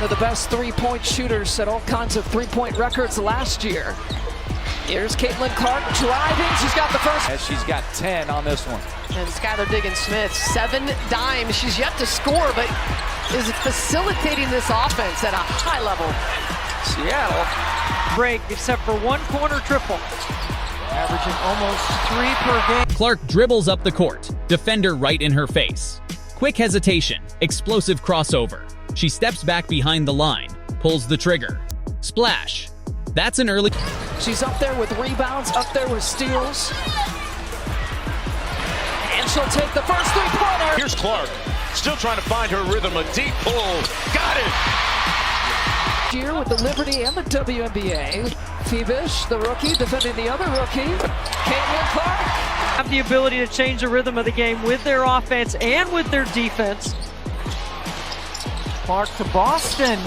one of the best three-point shooters, set all kinds of three-point records last year. Here's Caitlin Clark driving. She's got the first. As she's got 10 on this one. And Skylar Diggins-Smith, 7 dimes. She's yet to score, but is facilitating this offense at a high level. Seattle. Break, except for one corner triple. Averaging almost 3 per game. Clark dribbles up the court, defender right in her face. Quick hesitation, explosive crossover. She steps back behind the line, pulls the trigger. Splash. That's an early... She's up there with rebounds, up there with steals. And she'll take the first three-pointer. Here's Clark, still trying to find her rhythm. A deep pull. Got it! Here with the Liberty and the WNBA. Phoebish, the rookie, defending the other rookie. Caitlin Clark. Have the ability to change the rhythm of the game with their offense and with their defense. Clark to Boston,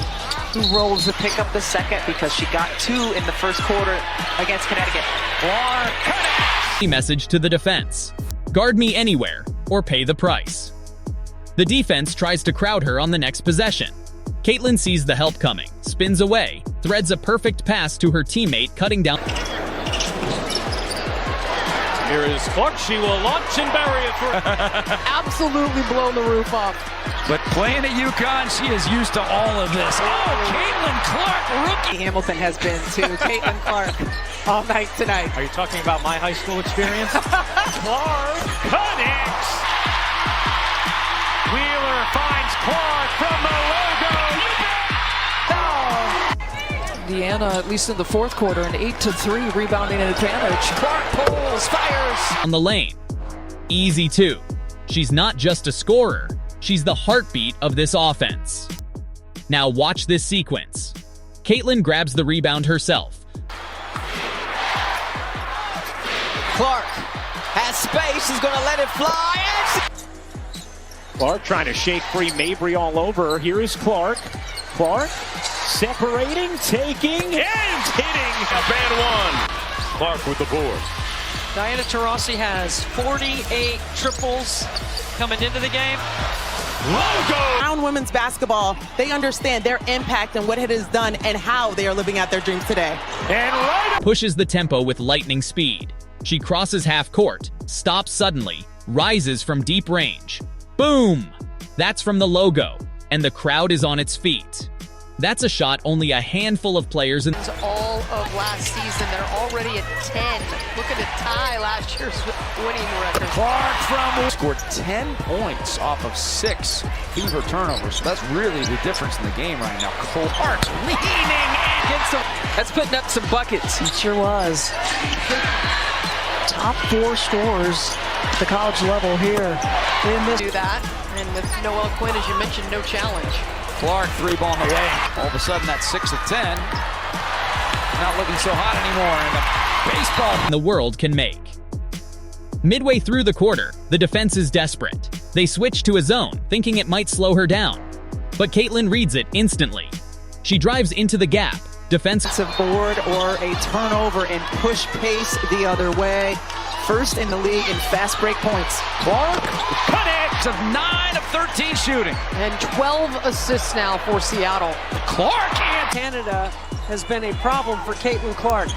who rolls to pick up the second because she got 2 in the first quarter against Connecticut. Clark, Message to the defense. Guard me anywhere, or pay the price. The defense tries to crowd her on the next possession. Caitlin sees the help coming, spins away, threads a perfect pass to her teammate, cutting down. Here is Clark. She will launch and bury it for Absolutely blown the roof off. But playing at UConn, she is used to all of this. Oh, Caitlin Clark, rookie. Hamilton has been to Caitlin Clark all night tonight. Are you talking about my high school experience? Clark connects. Wheeler finds Clark from the logo. Indiana, at least in the fourth quarter, an 8-3 rebounding advantage. Clark pulls, fires. On the lane. Easy two. She's not just a scorer, she's the heartbeat of this offense. Now watch this sequence. Caitlin grabs the rebound herself. Clark has space, she's gonna let it fly. Clark trying to shake free Mabry all over her. Here is Clark. Clark separating, taking, and hitting a bad one. Clark with the board. Diana Taurasi has 48 triples coming into the game. Logo! Around women's basketball, they understand their impact and what it has done and how they are living out their dreams today. And right Pushes the tempo with lightning speed. She crosses half court, stops suddenly, rises from deep range. Boom! That's from the logo, and the crowd is on its feet. That's a shot only a handful of players in All of last season, they're already at 10. Looking to tie last year's winning record. Clark from scored 10 points off of 6 Fever turnovers. So that's really the difference in the game right now. Clark leaning against some. That's putting up some buckets. It sure was. Top 4 scorers at the college level here. Do that, and with Noelle Quinn, as you mentioned, no challenge. Clark, 3-ball in the way. All of a sudden, that's 6 of 10. Not looking so hot anymore. And the baseball the world can make. Midway through the quarter, the defense is desperate. They switch to a zone, thinking it might slow her down. But Caitlin reads it instantly. She drives into the gap. Defensive board or a turnover and push pace the other way. First in the league in fast break points. Clark connects of 9 of 13 shooting. And 12 assists now for Seattle. Clark and Canada has been a problem for Caitlin Clark.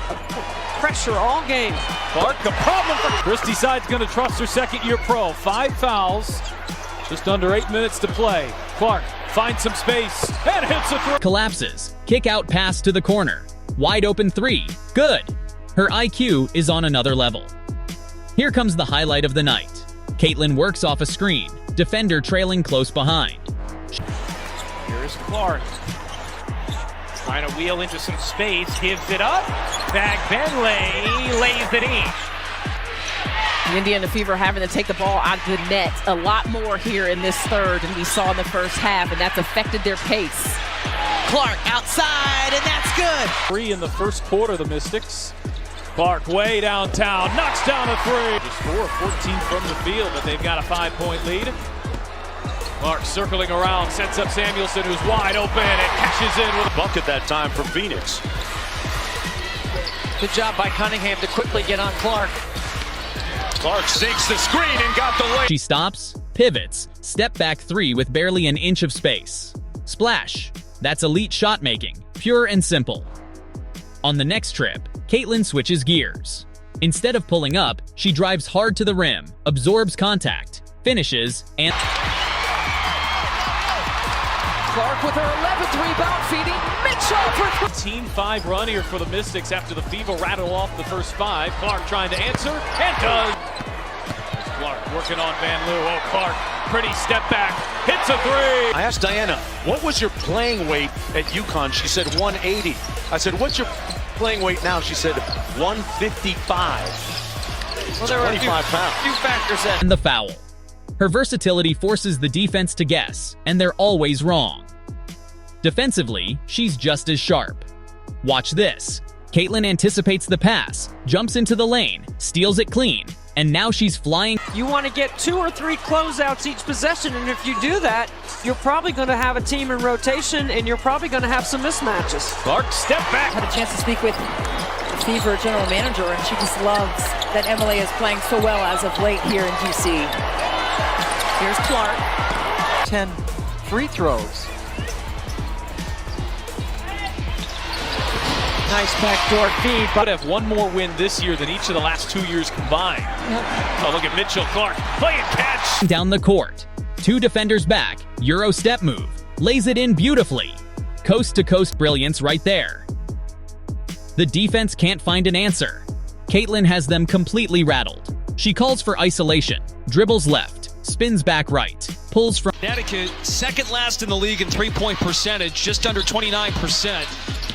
Pressure all game. Clark, a problem for Christie Side's going to trust her second-year pro. 5 fouls, just under 8 minutes to play. Clark finds some space and hits a throw. collapses. Kick out pass to the corner. Wide open 3. Good. Her IQ is on another level. Here comes the highlight of the night. Caitlin works off a screen. Defender trailing close behind. Here's Clark. Trying to wheel into some space, gives it up. Back Benley lays it in. The Indiana Fever having to take the ball out of the net a lot more here in this third than we saw in the first half, and that's affected their pace. Clark outside, and that's good. 3 in the first quarter, the Mystics. Clark way downtown, knocks down a 3. Just 4 of 14 from the field, but they've got a 5-point lead. Clark circling around, sets up Samuelson, who's wide open, and cashes in with a bucket that time for Phoenix. Good job by Cunningham to quickly get on Clark. Clark sinks the screen and got the lay. She stops, pivots, step back 3 with barely an inch of space. Splash. That's elite shot making, pure and simple. On the next trip, Caitlin switches gears. Instead of pulling up, she drives hard to the rim, absorbs contact, finishes, and Clark with her 11th rebound, feeding Mitchell for Team 5 run here for the Mystics after the Fever rattle off the first 5. Clark trying to answer, and does. Clark working on Van Loo. Oh, Clark, pretty step back, hits a 3. I asked Diana, what was your playing weight at UConn? She said 180. I said, what's your playing weight now? She said 155. Well, there were 25 pounds. Few factors in. the foul. Her versatility forces the defense to guess, and they're always wrong. Defensively, she's just as sharp. Watch this. Caitlin anticipates the pass, jumps into the lane, steals it clean, and now she's flying. You want to get 2 or 3 closeouts each possession, and if you do that, you're probably going to have a team in rotation, and you're probably going to have some mismatches. Clark, step back. Had a chance to speak with the Fever general manager, and she just loves that Emily is playing so well as of late here in DC. Here's Clark. 10 free throws. Nice backdoor feed. But have one more win this year than each of the last 2 years combined. Oh, look at Mitchell Clark playing catch. Down the court. 2 defenders back, Euro step move, lays it in beautifully. Coast-to-coast brilliance right there. The defense can't find an answer. Caitlin has them completely rattled. She calls for isolation, dribbles left, spins back right, pulls from Connecticut, second last in the league in three-point percentage, just under 29%.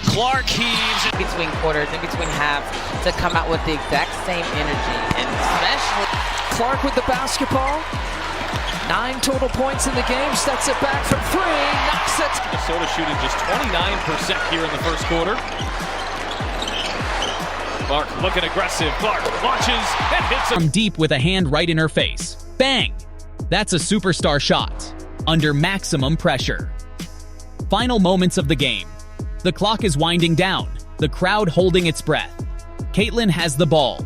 Clark heaves. In between quarters, in between halves, to come out with the exact same energy, and especially Clark with the basketball. 9 total points in the game, sets it back from 3, knocks it. Minnesota shooting just 29% here in the first quarter. Clark looking aggressive. Clark launches and hits from deep with a hand right in her face. Bang! That's a superstar shot, under maximum pressure. Final moments of the game. The clock is winding down, the crowd holding its breath. Caitlin has the ball.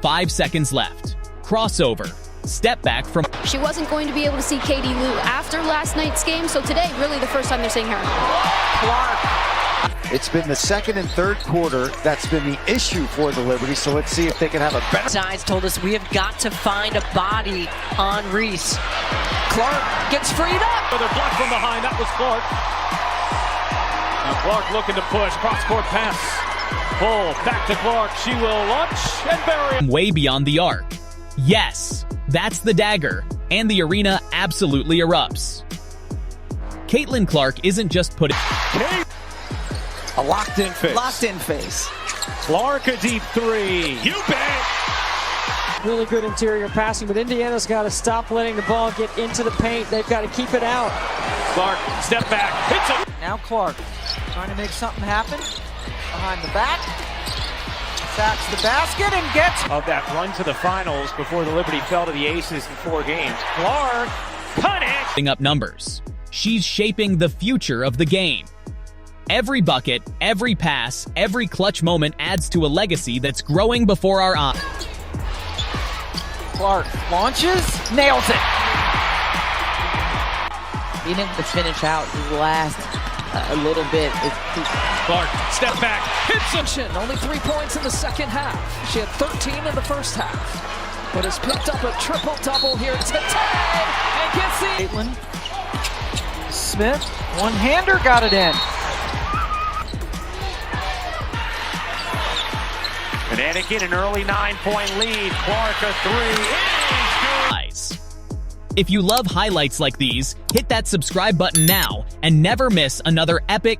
5 seconds left. Crossover. Step back from... She wasn't going to be able to see Katie Lou after last night's game, so today, really the first time they're seeing her. Clark. It's been the second and third quarter that's been the issue for the Liberty, so let's see if they can have a better... Sides told us we have got to find a body on Reese. Clark gets freed up. Another block from behind. That was Clark. Now Clark looking to push. Cross-court pass. Pull. Back to Clark. She will launch and bury it. Way beyond the arc. Yes, that's the dagger, and the arena absolutely erupts. Caitlin Clark isn't just putting... A locked-in face. Locked-in face. Clark a deep 3. You bet. Really good interior passing, but Indiana's got to stop letting the ball get into the paint. They've got to keep it out. Clark, step back. Hits it. Now Clark trying to make something happen. Behind the back. Sacks the basket and gets... Of that run to the finals before the Liberty fell to the Aces in 4 games. Clark, putting up numbers. She's shaping the future of the game. Every bucket, every pass, every clutch moment adds to a legacy that's growing before our eyes. Clark launches, nails it. Being able to finish out the last a little bit. Clark, step back, hits him. Only 3 points in the second half. She had 13 in the first half, but has picked up a triple-double here today and gets the... Caitlin Smith, one-hander, got it in. Connecticut, an early 9-point lead. Clark a 3. If you love highlights like these, hit that subscribe button now and never miss another epic